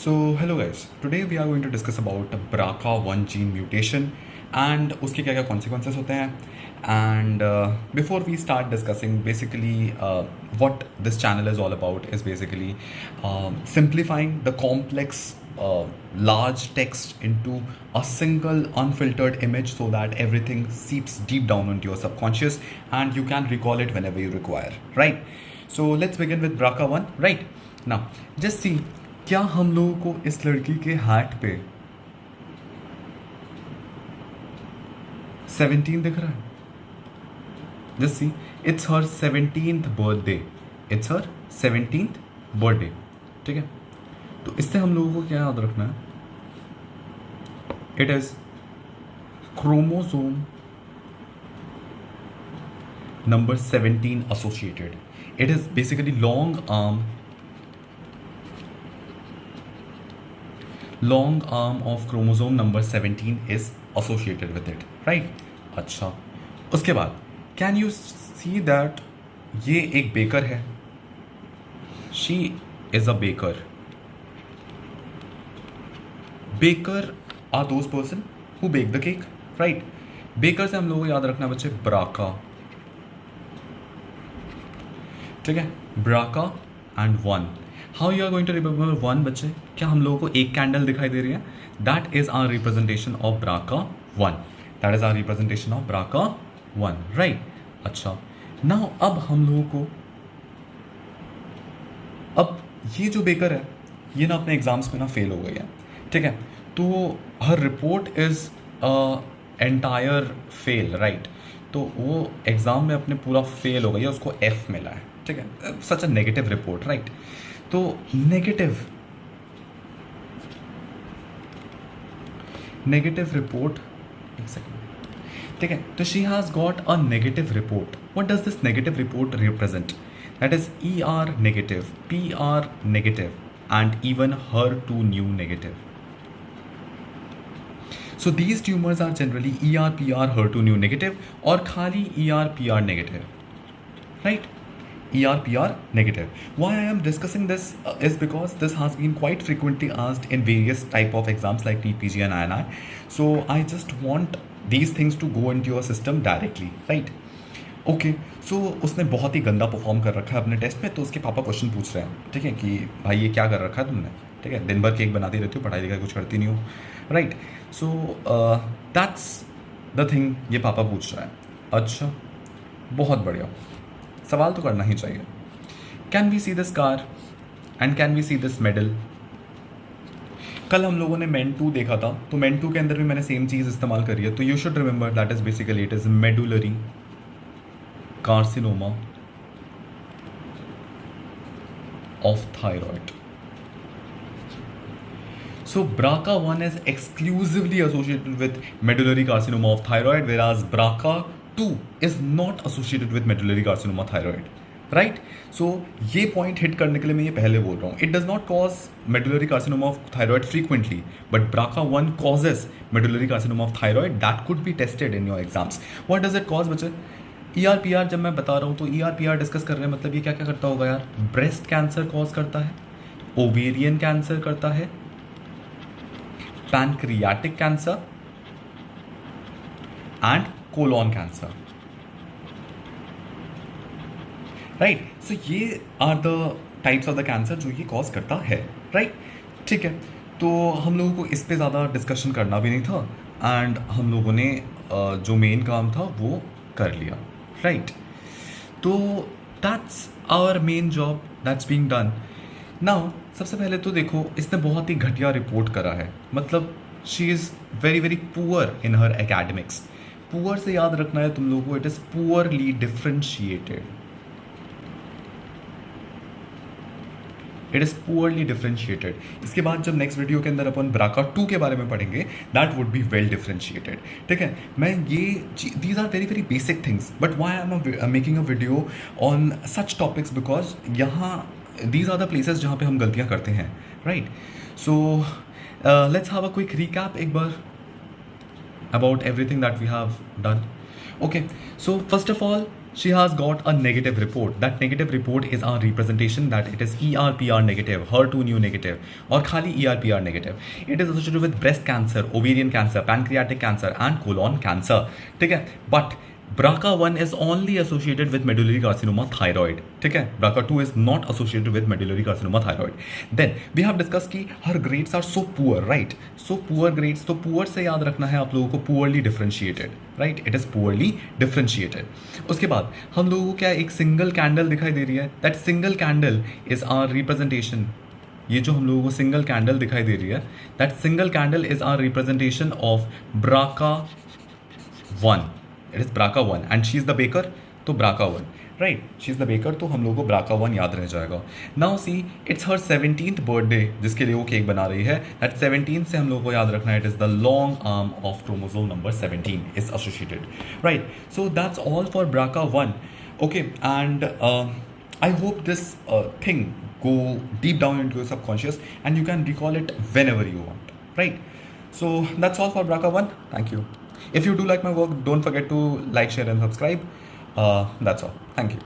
So hello guys, today we are going to discuss about BRCA1 gene mutation and उसके क्या क्या consequences होते हैं and before we start discussing basically what this channel is all about is basically simplifying the complex large text into a single unfiltered image so that everything seeps deep down into your subconscious and you can recall it whenever you require, right? So let's begin with BRCA1, right? Now just see, क्या हम लोगों को इस लड़की के heart पे 17 दिख रहा है? Just see, it's her 17th birthday, it's her 17th birthday, ठीक है? तो इससे हम लोगों को क्या याद रखना है? It is chromosome number 17 associated. It is basically long arm of chromosome number 17 is associated with it, right? अच्छा, उसके बाद can you see that ये एक बेकर है, she is a baker. Baker are those person who bake the cake, right? Baker से हम लोगों को याद रखना बच्चे ब्राका, ठीक है? ब्राका and 1. How you are going to remember 1 बच्चे? क्या हम लोगों को एक कैंडल दिखाई दे रही है? That is our representation of ब्राका 1. That is our representation of ब्राका 1, राइट? अच्छा, नाउ अब हम लोगों को, अब ये जो बेकर है ये ना अपने एग्जाम्स में ना फेल हो गई है, ठीक है? तो हर report is entire fail, right? तो वो एग्ज़ाम में अपने पूरा फेल हो गई है, उसको F मिला है, ठीक है? सच अ नेगेटिव रिपोर्ट, राइट? तो नेगेटिव रिपोर्ट, एक सेकेंड, ठीक है? तो she has got a negative report. What does this negative report represent? That is ER negative, PR negative and even HER2 new negative. So these tumors are generally ER, PR, HER2 new negative और खाली ER, PR negative, right? ER, PR negative. Why I am discussing this is because this has been quite frequently asked in various type of exams like NEET, PG and INI. So I just want these things to go into your system directly, right? Okay, so उसने बहुत ही गंदा perform कर रखा है अपने test में, तो उसके पापा क्वेश्चन पूछ रहे हैं, ठीक है, कि भाई ये क्या कर रखा है तुमने, ठीक है? दिन भर केक बनाती रहती हो, पढ़ाई लिखाई कुछ करती नहीं हो, right? So that's the thing ये पापा पूछ रहा है. अच्छा, बहुत बढ़िया, सवाल तो करना ही चाहिए. Can we see this car and can we see this medal? कल हम लोगों ने मेन 2 देखा था, तो मेन 2 के अंदर भी मैंने सेम चीज़ इस्तेमाल करी है. तो you should remember that is basically it is medullary carcinoma of thyroid. So BRCA1 is exclusively associated with medullary carcinoma of thyroid, whereas BRCA2 is not associated with medullary carcinoma thyroid, right? So ये point hit करने के लिए मैं ये पहले बोल रहा हूँ. It does not cause medullary carcinoma of thyroid frequently, but BRCA1 causes medullary carcinoma of thyroid that could be tested in your exams. What does it cause बच्चे? ER, PR जब मैं बता रहा हूँ तो ER, PR डिस्कस कर रहे हैं, मतलब ये क्या क्या करता होगा यार? ब्रेस्ट कैंसर कॉज करता है, ओवेरियन कैंसर करता है, pancreatic cancer and colon cancer, right? So ये are the types of the cancer जो ये कॉज करता है, राइट? ठीक है, तो हम लोगों को इस पे ज़्यादा डिस्कशन करना भी नहीं था एंड हम लोगों ने जो मेन काम था वो कर लिया, राइट? तो that's our main job that's being done. Now सबसे पहले तो देखो, इसने बहुत ही घटिया रिपोर्ट करा है, मतलब she is very very poor in her academics. Poor से याद रखना है तुम लोगों को, it is poorly differentiated. It is poorly differentiated. इसके बाद जब नेक्स्ट वीडियो के अंदर अपन BRCA2 के बारे में पढ़ेंगे, that would be well differentiated, ठीक है? मैं ये these are very very basic things, but why I am making a video on such topics, because यहाँ दीज आर द प्लेसेस जहाँ पे हम गलतियाँ करते हैं, राइट? So let's have a quick recap एक बार about everything that we have done. Okay, so first of all, she has got a negative report. That negative report is our representation that it is ER/PR negative, HER2/neu negative, और खाली ER/PR negative. It is associated with breast cancer, ovarian cancer, pancreatic cancer, and colon cancer. ठीक है, but BRCA1 is only associated with medullary carcinoma thyroid. ठीक है, BRCA2 is not associated with medullary carcinoma thyroid. Then we have discussed कि her grades are so poor, right? So poor grades, तो poor से याद रखना है आप लोगों को poorly differentiated, right? It is poorly differentiated. उसके बाद हम लोगों को क्या एक सिंगल कैंडल दिखाई दे रही है. That single candle is our representation. ये जो हम लोगों को सिंगल कैंडल दिखाई दे रही है, that single candle is our representation of BRCA1. It is BRCA1 and she is the baker, तो BRCA1, right? She is the baker, तो हम लोगों को BRCA1 याद रह जाएगा. Now see, it's her 17th birthday जिसके लिए वो केक बना रही है. That 17 से हम लोगों को याद रखना है, it is the long arm of chromosome number 17 is associated, right? So that's all for BRCA1. Okay, and I hope this thing go deep down into your subconscious and you can recall it whenever you want, right? So that's all for BRCA1. Thank you. If you do like my work, don't forget to like, share and subscribe. That's all. Thank you.